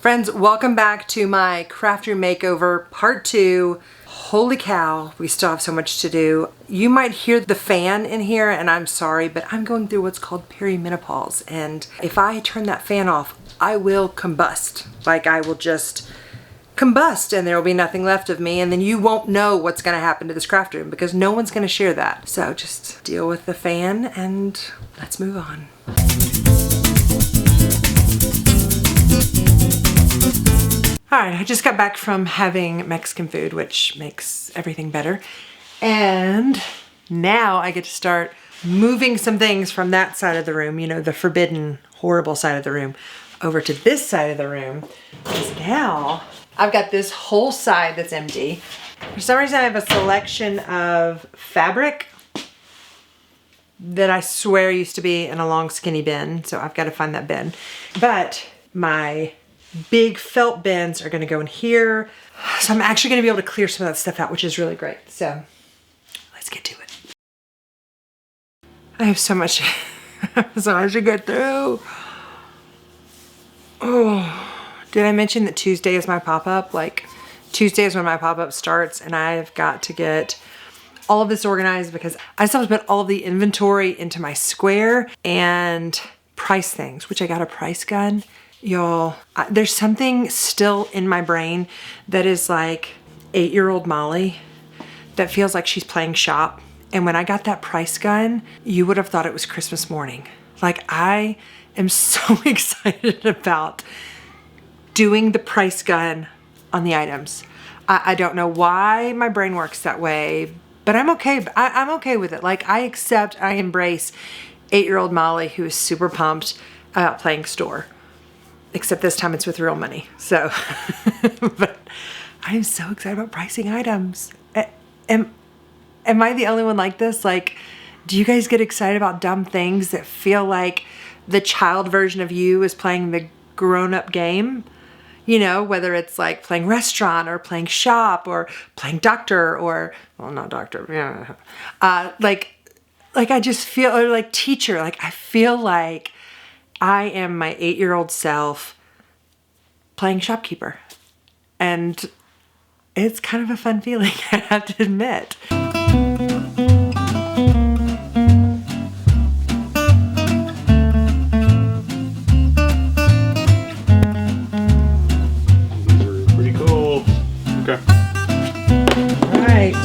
Friends, welcome back to my craft room makeover part 2. Holy cow, we still have so much to do. You might hear the fan in here, and I'm sorry, but I'm going through what's called perimenopause, and if I turn that fan off, I will combust. Like, I will just combust and there will be nothing left of me, and then you won't know what's going to happen to this craft room because no one's going to share that. So just deal with the fan and let's move on. All right, I just got back from having Mexican food, which makes everything better. And now I get to start moving some things from that side of the room, you know, the forbidden, horrible side of the room, over to this side of the room. Because now I've got this whole side that's empty. For some reason I have a selection of fabric that I swear used to be in a long skinny bin, so I've got to find that bin. But my big felt bins are going to go in here. So I'm actually going to be able to clear some of that stuff out, which is really great. So let's get to it. I have so much, so much to get through. Oh, did I mention that Tuesday is my pop-up? Like, Tuesday is when my pop-up starts, and I've got to get all of this organized because I still have to put all of the inventory into my square and price things, which I got a price gun. Y'all, there's something still in my brain that is like 8-year-old Molly that feels like she's playing shop. And when I got that price gun, you would have thought it was Christmas morning. Like, I am so excited about doing the price gun on the items. I don't know why my brain works that way, but I'm okay. I'm okay with it. Like, I accept, I embrace 8-year-old Molly who is super pumped about playing store. Except this time it's with real money. So, but I'm so excited about pricing items. Am I the only one like this? Like, do you guys get excited about dumb things that feel like the child version of you is playing the grown-up game? You know, whether it's like playing restaurant or playing shop or playing doctor or, well, not doctor, yeah. Like I just feel, or like teacher, like I feel like I am my 8-year-old self playing shopkeeper. And it's kind of a fun feeling, I have to admit. These are pretty cool. Okay. All right.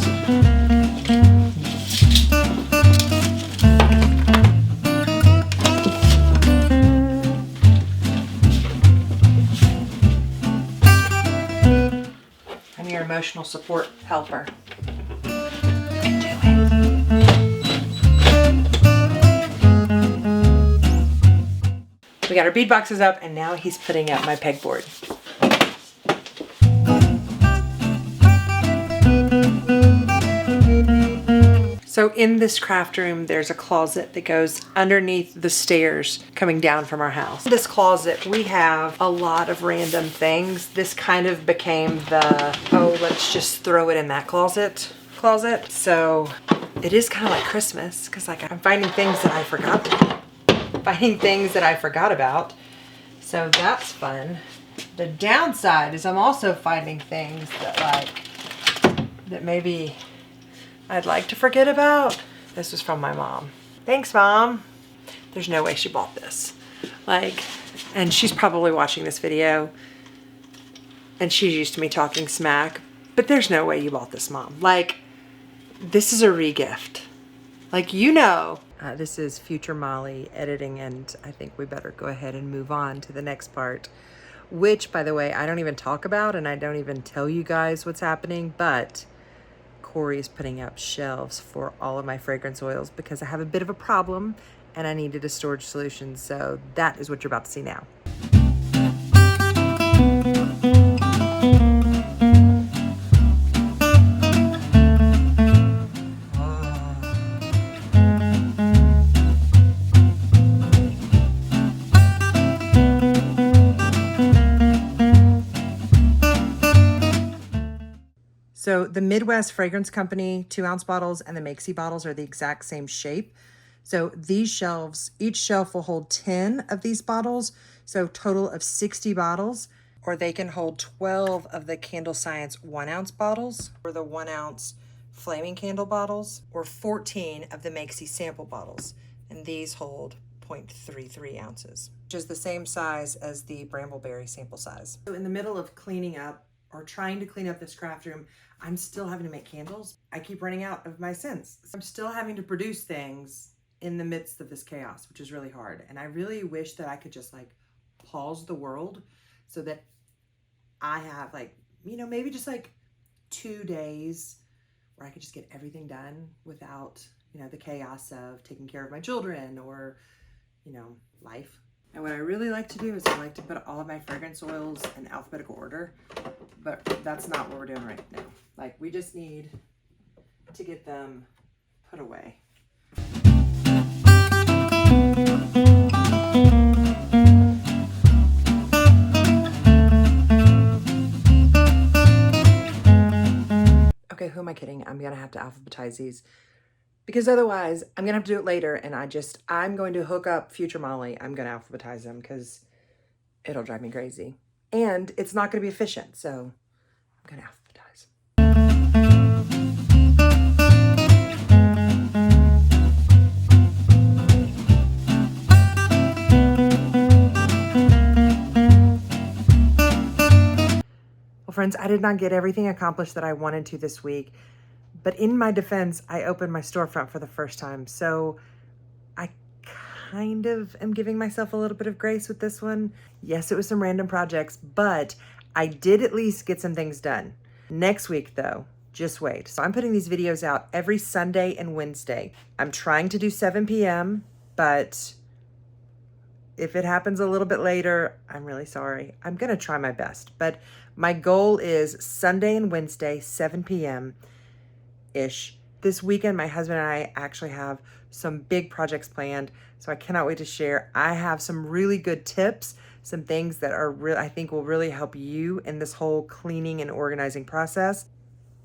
Your emotional support helper. You can do it. We got our bead boxes up, and now he's putting up my pegboard. So in this craft room, there's a closet that goes underneath the stairs coming down from our house. In this closet, we have a lot of random things. This kind of became the, oh, let's just throw it in that closet. So it is kind of like Christmas because like I'm finding things that I forgot about. So that's fun. The downside is I'm also finding things that maybe I'd like to forget about. This was from my mom. Thanks, Mom. There's no way she bought this. Like, and she's probably watching this video and she's used to me talking smack, but there's no way you bought this, Mom. Like, this is a re-gift. Like, you know. This is future Molly editing, and I think we better go ahead and move on to the next part, which, by the way, I don't even talk about and I don't even tell you guys what's happening, but Corey is putting up shelves for all of my fragrance oils because I have a bit of a problem and I needed a storage solution. So that is what you're about to see now. So the Midwest Fragrance Company 2-ounce bottles and the Makesy bottles are the exact same shape. So these shelves, each shelf will hold 10 of these bottles. So total of 60 bottles. or they can hold 12 of the Candle Science 1 ounce bottles, or the 1 ounce flaming candle bottles, or 14 of the Makesy sample bottles. And these hold 0.33 ounces, which is the same size as the Brambleberry sample size. So in the middle of cleaning up or trying to clean up this craft room, I'm still having to make candles. I keep running out of my scents. I'm still having to produce things in the midst of this chaos, which is really hard. And I really wish that I could just like pause the world so that I have like, you know, maybe just like 2 days where I could just get everything done without, you know, the chaos of taking care of my children or, you know, life. And what I really like to do is I like to put all of my fragrance oils in alphabetical order, but that's not what we're doing right now. Like, we just need to get them put away. Okay, who am I kidding? I'm gonna have to alphabetize these because otherwise I'm gonna have to do it later, and I'm going to hook up future Molly. I'm gonna alphabetize them because it'll drive me crazy. And it's not gonna be efficient, so I'm gonna alphabetize. Well, friends, I did not get everything accomplished that I wanted to this week, but in my defense, I opened my storefront for the first time, so I kind of am giving myself a little bit of grace with this one. Yes, it was some random projects, but I did at least get some things done. Next week, though, just wait. So I'm putting these videos out every Sunday and Wednesday. I'm trying to do 7 p.m., but if it happens a little bit later, I'm really sorry. I'm gonna try my best, but my goal is Sunday and Wednesday, 7 p.m.-ish. This weekend, my husband and I actually have some big projects planned, so I cannot wait to share. I have some really good tips, some things that are I think will really help you in this whole cleaning and organizing process.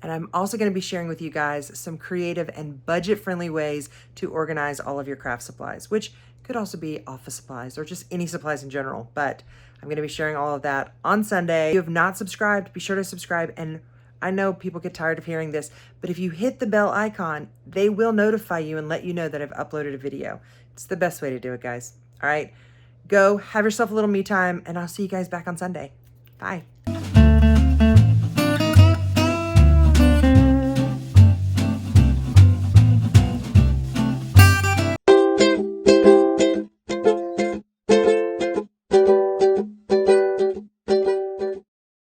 And I'm also going to be sharing with you guys some creative and budget-friendly ways to organize all of your craft supplies, which could also be office supplies or just any supplies in general. But I'm going to be sharing all of that on Sunday. If you have not subscribed, be sure to subscribe. And I know people get tired of hearing this, but if you hit the bell icon, they will notify you and let you know that I've uploaded a video. It's the best way to do it, guys. All right, go have yourself a little me time, and I'll see you guys back on Sunday. Bye.